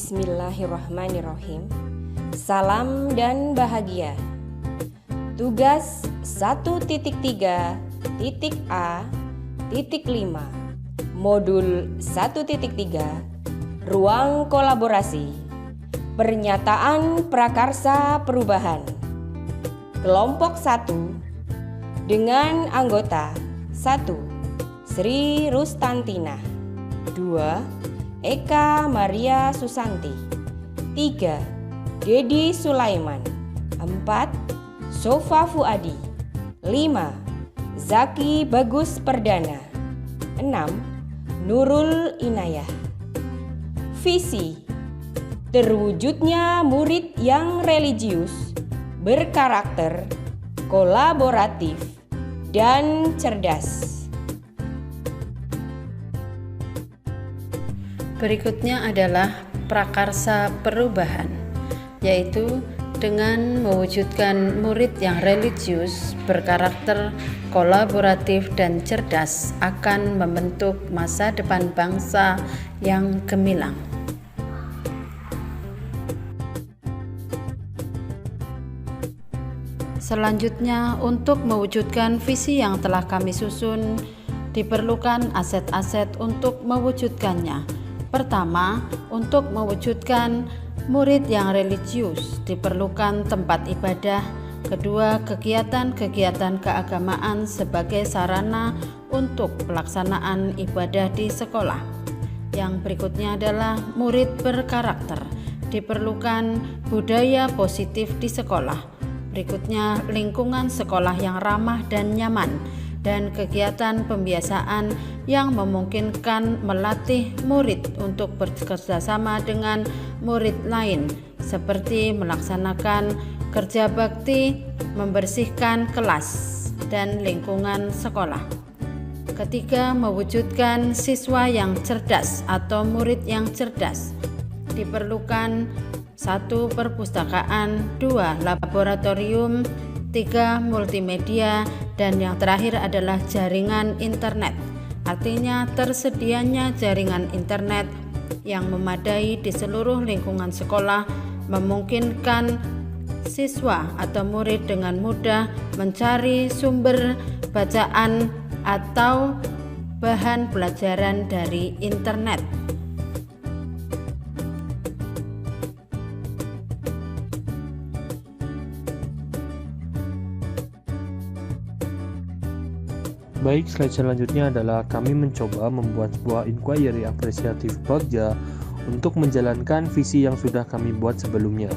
Bismillahirrahmanirrahim. Salam dan bahagia. Tugas 1.3.A.5 Modul 1.3 Ruang kolaborasi. Pernyataan prakarsa perubahan. Kelompok 1 dengan anggota 1. Sri Rustantina, 2. Eka Maria Susanti, 3. Dedi Sulaiman, 4. Sofa Fuadi, 5. Zaki Bagus Perdana, 6. Nurul Inayah. Visi: terwujudnya murid yang religius, berkarakter, kolaboratif, dan cerdas. Berikutnya adalah prakarsa perubahan, yaitu dengan mewujudkan murid yang religius, berkarakter, kolaboratif, dan cerdas akan membentuk masa depan bangsa yang gemilang. Selanjutnya, untuk mewujudkan visi yang telah kami susun, diperlukan aset-aset untuk mewujudkannya. Pertama, untuk mewujudkan murid yang religius, diperlukan tempat ibadah. Kedua, kegiatan-kegiatan keagamaan sebagai sarana untuk pelaksanaan ibadah di sekolah. Yang berikutnya adalah murid berkarakter, diperlukan budaya positif di sekolah. Berikutnya, lingkungan sekolah yang ramah dan nyaman, dan kegiatan pembiasaan yang memungkinkan melatih murid untuk bekerjasama dengan murid lain, seperti melaksanakan kerja bakti, membersihkan kelas dan lingkungan sekolah. Ketiga, mewujudkan siswa yang cerdas atau murid yang cerdas, diperlukan 1. Perpustakaan, 2. Laboratorium, 3. Multimedia, dan yang terakhir adalah jaringan internet. Artinya tersedianya jaringan internet yang memadai di seluruh lingkungan sekolah memungkinkan siswa atau murid dengan mudah mencari sumber bacaan atau bahan pelajaran dari internet. Baik, slide selanjutnya adalah kami mencoba membuat sebuah inquiry apresiatif Bagja untuk menjalankan visi yang sudah kami buat sebelumnya.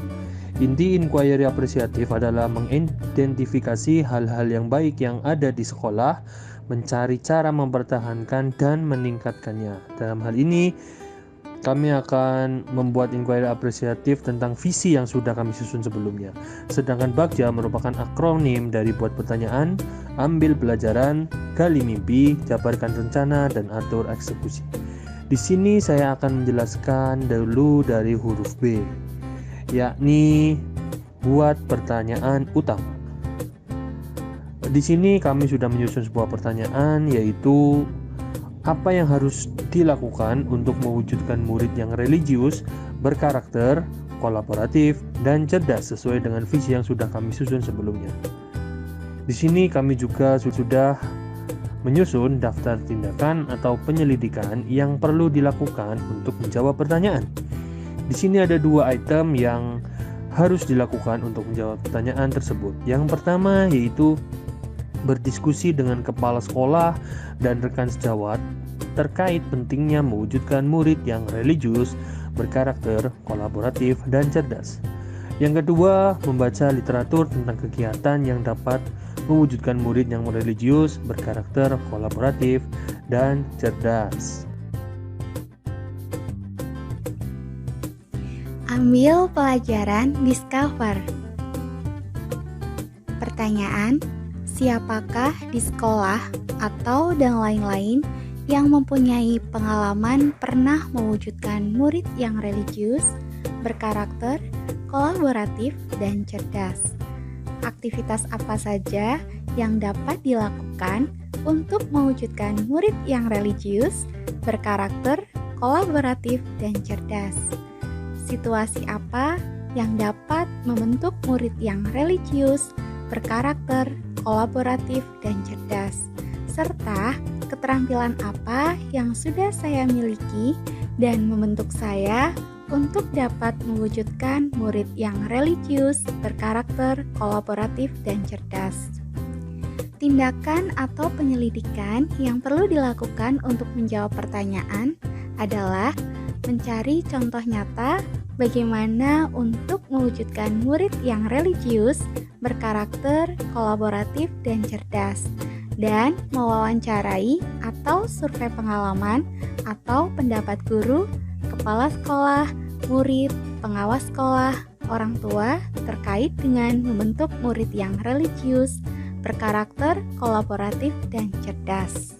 Inti inquiry apresiatif adalah mengidentifikasi hal-hal yang baik yang ada di sekolah, mencari cara mempertahankan dan meningkatkannya. Dalam hal ini, kami akan membuat inquiry apresiatif tentang visi yang sudah kami susun sebelumnya. Sedangkan Bagja merupakan akronim dari buat pertanyaan, ambil pelajaran, gali mimpi, jabarkan rencana, dan atur eksekusi. Di sini saya akan menjelaskan dulu dari huruf B, yakni buat pertanyaan utama. Di sini kami sudah menyusun sebuah pertanyaan, yaitu apa yang harus dilakukan untuk mewujudkan murid yang religius, berkarakter, kolaboratif, dan cerdas sesuai dengan visi yang sudah kami susun sebelumnya. Di sini kami juga sudah menyusun daftar tindakan atau penyelidikan yang perlu dilakukan untuk menjawab pertanyaan. Di sini ada 2 item yang harus dilakukan untuk menjawab pertanyaan tersebut. Yang pertama yaitu berdiskusi dengan kepala sekolah dan rekan sejawat terkait pentingnya mewujudkan murid yang religius, berkarakter, kolaboratif, dan cerdas. Yang kedua, membaca literatur tentang kegiatan yang dapat mewujudkan murid yang religius, berkarakter, kolaboratif, dan cerdas. Ambil pelajaran Discover. Pertanyaan: siapakah di sekolah atau dan lain-lain yang mempunyai pengalaman pernah mewujudkan murid yang religius, berkarakter, kolaboratif, dan cerdas? Aktivitas apa saja yang dapat dilakukan untuk mewujudkan murid yang religius, berkarakter, kolaboratif, dan cerdas? situasi apa yang dapat membentuk murid yang religius, berkarakter, kolaboratif, dan cerdas, serta keterampilan apa yang sudah saya miliki dan membentuk saya untuk dapat mewujudkan murid yang religius, berkarakter, kolaboratif, dan cerdas. Tindakan atau penyelidikan yang perlu dilakukan untuk menjawab pertanyaan adalah mencari contoh nyata bagaimana untuk mewujudkan murid yang religius, berkarakter, kolaboratif, dan cerdas, dan mewawancarai atau survei pengalaman atau pendapat guru, kepala sekolah, murid, pengawas sekolah, orang tua terkait dengan membentuk murid yang religius, berkarakter, kolaboratif, dan cerdas.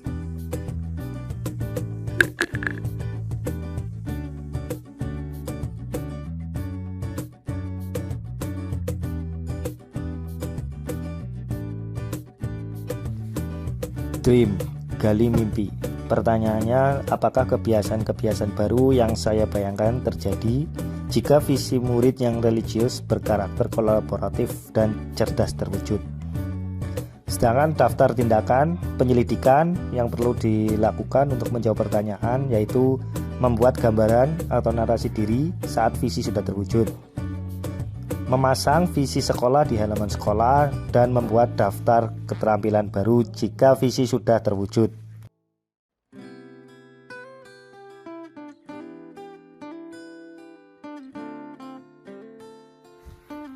Dream, gali mimpi. Pertanyaannya, apakah kebiasaan-kebiasaan baru yang saya bayangkan terjadi jika visi murid yang religius, berkarakter, kolaboratif, dan cerdas terwujud? Sedangkan daftar tindakan penyelidikan yang perlu dilakukan untuk menjawab pertanyaan yaitu membuat gambaran atau narasi diri saat visi sudah terwujud, memasang visi sekolah di halaman sekolah, dan membuat daftar keterampilan baru jika visi sudah terwujud.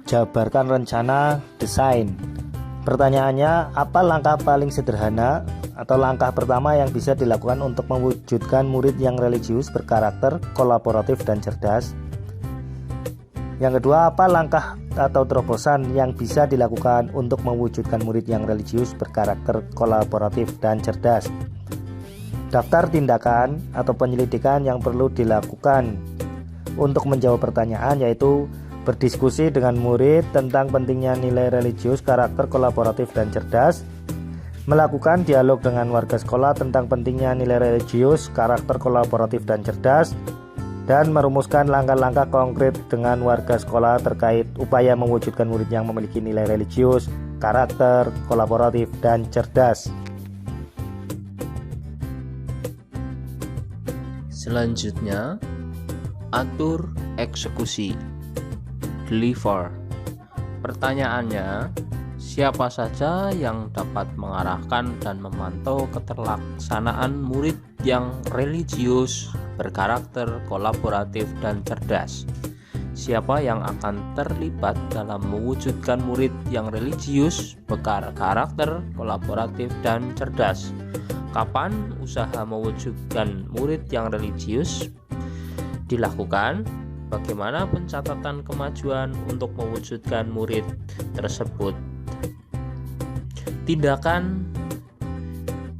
Jabarkan rencana desain. Pertanyaannya, apa langkah paling sederhana atau langkah pertama yang bisa dilakukan untuk mewujudkan murid yang religius, berkarakter, kolaboratif, dan cerdas? Yang kedua, apa langkah atau terobosan yang bisa dilakukan untuk mewujudkan murid yang religius, berkarakter, kolaboratif, dan cerdas? Daftar tindakan atau penyelidikan yang perlu dilakukan untuk menjawab pertanyaan yaitu berdiskusi dengan murid tentang pentingnya nilai religius, karakter, kolaboratif, dan cerdas, melakukan dialog dengan warga sekolah tentang pentingnya nilai religius, karakter, kolaboratif, dan cerdas, dan merumuskan langkah-langkah konkret dengan warga sekolah terkait upaya mewujudkan murid yang memiliki nilai religius, karakter, kolaboratif, dan cerdas. Selanjutnya, atur eksekusi. Deliver. Pertanyaannya, siapa saja yang dapat mengarahkan dan memantau keterlaksanaan murid yang religius, berkarakter, kolaboratif, dan cerdas? Siapa yang akan terlibat dalam mewujudkan murid yang religius, berkarakter, kolaboratif, dan cerdas? Kapan usaha mewujudkan murid yang religius dilakukan? Bagaimana pencatatan kemajuan untuk mewujudkan murid tersebut? Tindakan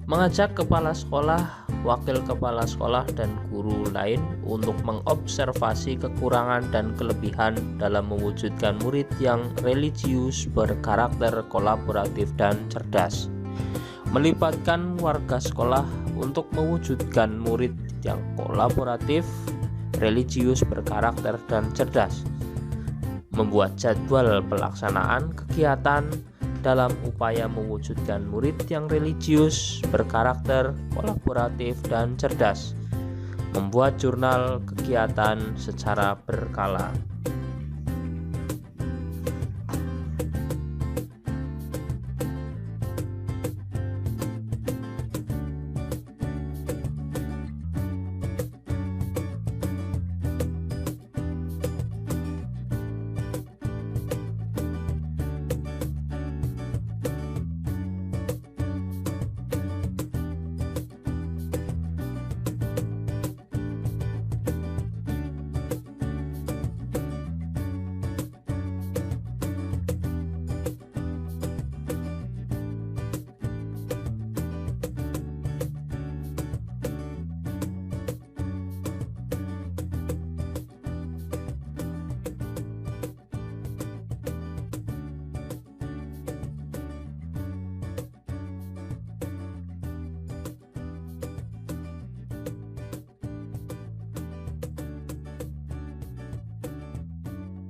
mengajak kepala sekolah, wakil kepala sekolah, dan guru lain untuk mengobservasi kekurangan dan kelebihan dalam mewujudkan murid yang religius, berkarakter, kolaboratif, dan cerdas. Melibatkan warga sekolah untuk mewujudkan murid yang kolaboratif, religius, berkarakter, dan cerdas. Membuat jadwal pelaksanaan kegiatan dalam upaya mewujudkan murid yang religius, berkarakter, kolaboratif, dan cerdas. Membuat jurnal kegiatan secara berkala.